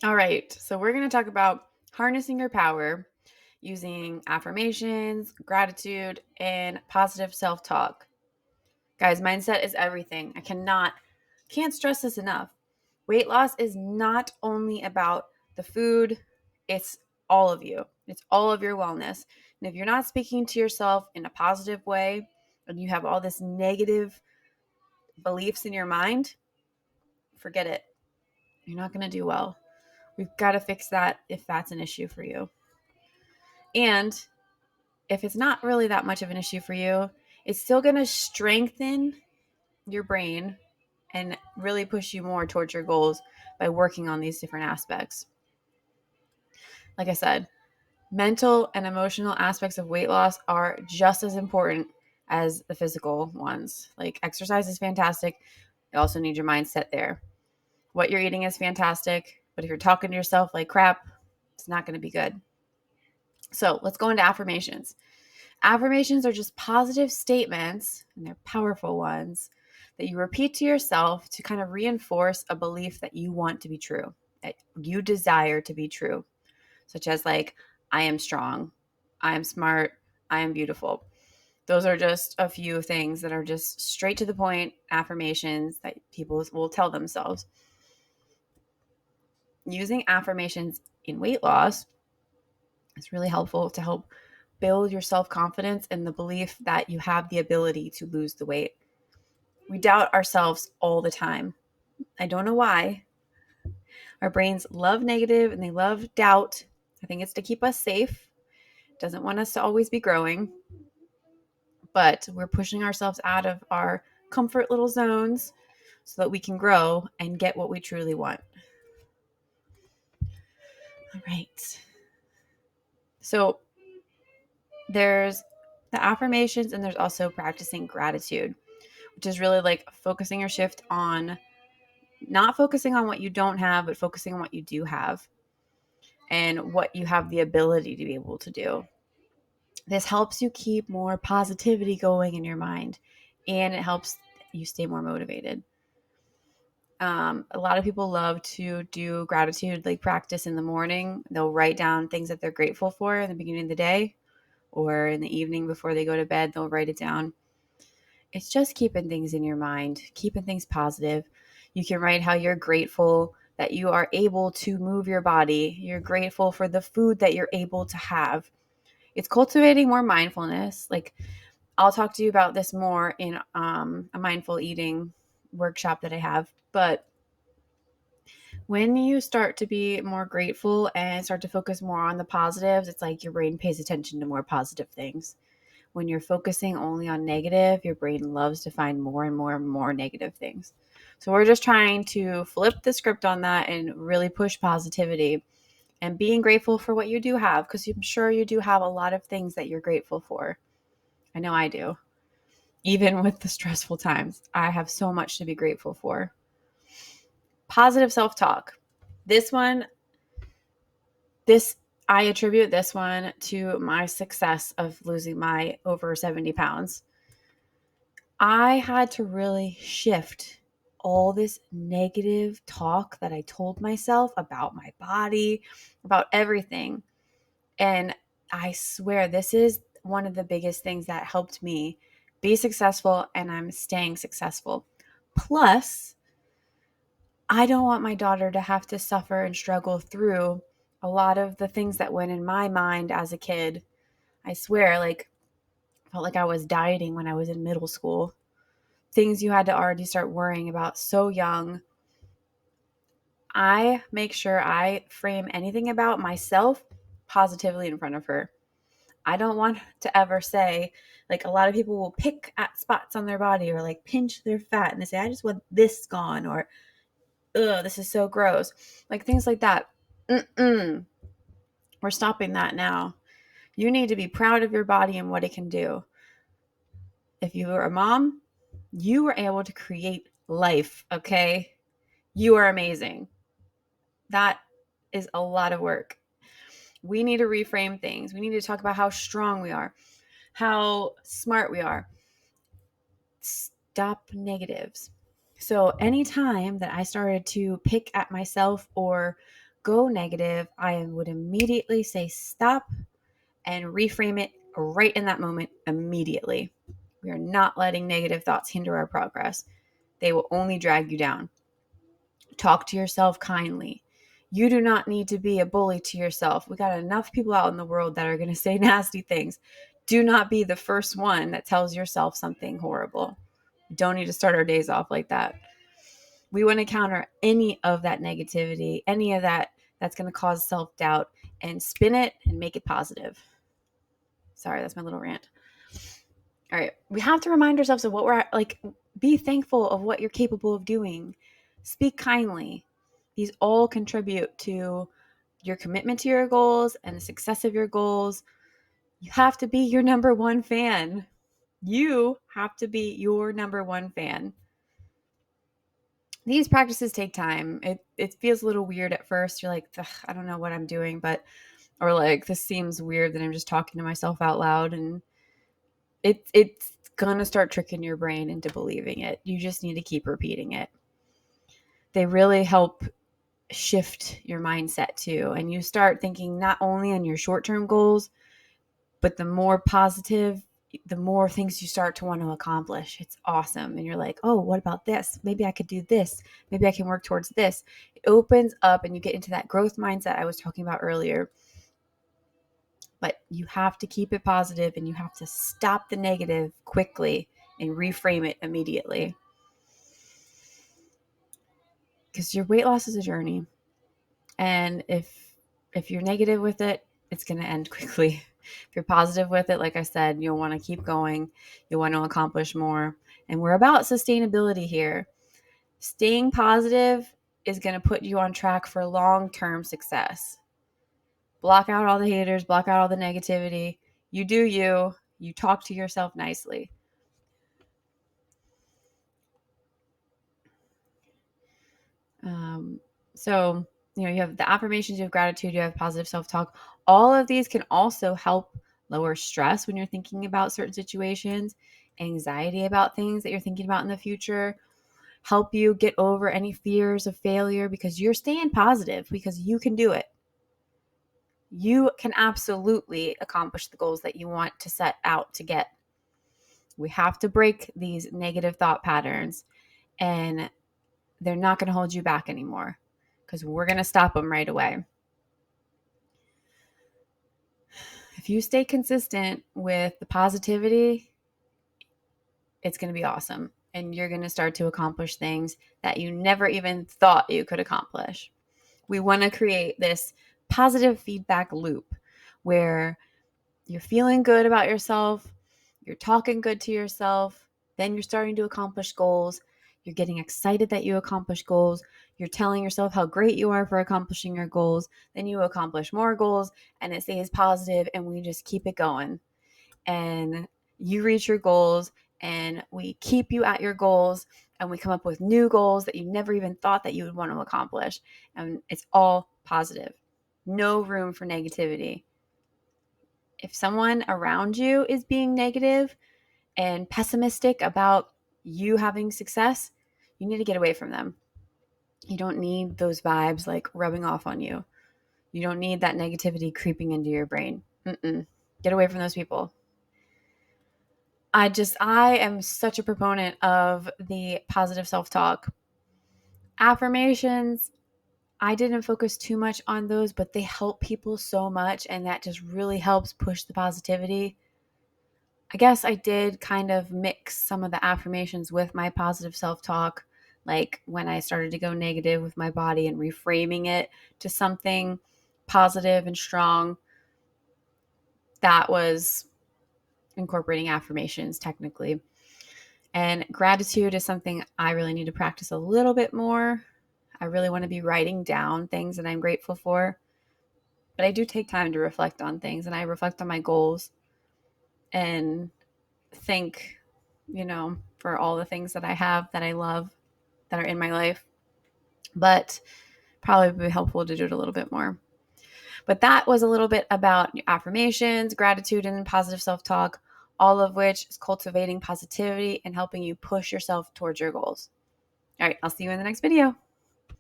All right, so we're going to talk about harnessing your power using affirmations, gratitude, and positive self-talk. Guys, mindset is everything. Can't stress this enough. Weight loss is not only about the food, it's all of you. It's all of your wellness. And if you're not speaking to yourself in a positive way and you have all this negative beliefs in your mind, forget it. You're not going to do well. We've got to fix that if that's an issue for you. And if it's not really that much of an issue for you, it's still going to strengthen your brain and really push you more towards your goals by working on these different aspects. Like I said, mental and emotional aspects of weight loss are just as important as the physical ones. Like exercise is fantastic. You also need your mindset there. What you're eating is fantastic, but if you're talking to yourself like crap, it's not going to be good. So let's go into affirmations. Affirmations are just positive statements, and they're powerful ones that you repeat to yourself to kind of reinforce a belief that you want to be true, that you desire to be true, such as like, I am strong, I am smart, I am beautiful. Those are just a few things that are just straight to the point affirmations that people will tell themselves. Using affirmations in weight loss is really helpful to help build your self-confidence and the belief that you have the ability to lose the weight. We doubt ourselves all the time. I don't know why. Our brains love negative and they love doubt. I think it's to keep us safe. It doesn't want us to always be growing, but we're pushing ourselves out of our comfort little zones so that we can grow and get what we truly want. All right. So there's the affirmations and there's also practicing gratitude, which is really like focusing your shift on not focusing on what you don't have, but focusing on what you do have and what you have the ability to be able to do. This helps you keep more positivity going in your mind, and it helps you stay more motivated. A lot of people love to do gratitude like practice in the morning. They'll write down things that they're grateful for in the beginning of the day, or in the evening before they go to bed, they'll write it down. It's just keeping things in your mind, keeping things positive. You can write how you're grateful that you are able to move your body. You're grateful for the food that you're able to have. It's cultivating more mindfulness. Like I'll talk to you about this more in a mindful eating workshop that I have. But when you start to be more grateful and start to focus more on the positives, it's like your brain pays attention to more positive things. When you're focusing only on negative, your brain loves to find more and more and more negative things. So we're just trying to flip the script on that and really push positivity and being grateful for what you do have, because I'm sure you do have a lot of things that you're grateful for. I know I do. Even with the stressful times, I have so much to be grateful for. Positive self-talk. This one, this I attribute this one to my success of losing my over 70 pounds. I had to really shift all this negative talk that I told myself about my body, about everything. And I swear this is one of the biggest things that helped me be successful, and I'm staying successful. Plus, I don't want my daughter to have to suffer and struggle through a lot of the things that went in my mind as a kid. I swear, like, I felt like I was dieting when I was in middle school. Things you had to already start worrying about so young. I make sure I frame anything about myself positively in front of her. I don't want to ever say, like, a lot of people will pick at spots on their body or like pinch their fat and they say, I just want this gone, or, ugh, this is so gross. Like things like that. Mm-mm. We're stopping that now. You need to be proud of your body and what it can do. If you were a mom, you were able to create life, okay? You are amazing. That is a lot of work. We need to reframe things. We need to talk about how strong we are, how smart we are. Stop negatives. So anytime that I started to pick at myself or go negative, I would immediately say stop and reframe it right in that moment immediately. We are not letting negative thoughts hinder our progress. They will only drag you down. Talk to yourself kindly. You do not need to be a bully to yourself. We got enough people out in the world that are going to say nasty things. Do not be the first one that tells yourself something horrible. We don't need to start our days off like that. We want to counter any of that negativity, any of that that's going to cause self-doubt, and spin it and make it positive. Sorry, that's my little rant. All right. We have to remind ourselves of what we're like. Be thankful of what you're capable of doing. Speak kindly. These all contribute to your commitment to your goals and the success of your goals. You have to be your number one fan. You have to be your number one fan. These practices take time. It feels a little weird at first. You're like, I don't know what I'm doing, or like, this seems weird that I'm just talking to myself out loud. And it's going to start tricking your brain into believing it. You just need to keep repeating it. They really help shift your mindset too. And you start thinking not only on your short-term goals, but the more positive, the more things you start to want to accomplish. It's awesome. And you're like, oh, what about this? Maybe I could do this. Maybe I can work towards this. It opens up and you get into that growth mindset I was talking about earlier. But you have to keep it positive and you have to stop the negative quickly and reframe it immediately. Because your weight loss is a journey. And if you're negative with it, it's going to end quickly. If you're positive with it, like I said, you'll want to keep going. You'll want to accomplish more. And we're about sustainability here. Staying positive is going to put you on track for long-term success. Block out all the haters, block out all the negativity. You do you. You talk to yourself nicely. So, you have the affirmations, you have gratitude, you have positive self-talk. All of these can also help lower stress when you're thinking about certain situations, anxiety about things that you're thinking about in the future, help you get over any fears of failure because you're staying positive because you can do it. You can absolutely accomplish the goals that you want to set out to get. We have to break these negative thought patterns, and they're not going to hold you back anymore because we're going to stop them right away. If you stay consistent with the positivity, it's going to be awesome. And you're going to start to accomplish things that you never even thought you could accomplish. We want to create this positive feedback loop where you're feeling good about yourself, you're talking good to yourself, then you're starting to accomplish goals. You're getting excited that you accomplish goals. You're telling yourself how great you are for accomplishing your goals. Then you accomplish more goals and it stays positive and we just keep it going. And you reach your goals and we keep you at your goals and we come up with new goals that you never even thought that you would want to accomplish. And it's all positive. No room for negativity. If someone around you is being negative and pessimistic about you having success, you need to get away from them. You don't need those vibes like rubbing off on you. You don't need that negativity creeping into your brain. Get away from those people. I am such a proponent of the positive self-talk. Affirmations, I didn't focus too much on those, but they help people so much, and that just really helps push the positivity. I guess I did kind of mix some of the affirmations with my positive self-talk, like when I started to go negative with my body and reframing it to something positive and strong. That was incorporating affirmations technically. And gratitude is something I really need to practice a little bit more. I really want to be writing down things that I'm grateful for. But I do take time to reflect on things, and I reflect on my goals and think, for all the things that I have that I love that are in my life. But probably would be helpful to do it a little bit more. But that was a little bit about affirmations, gratitude, and positive self-talk, all of which is cultivating positivity and helping you push yourself towards your goals. All right, I'll see you in the next video.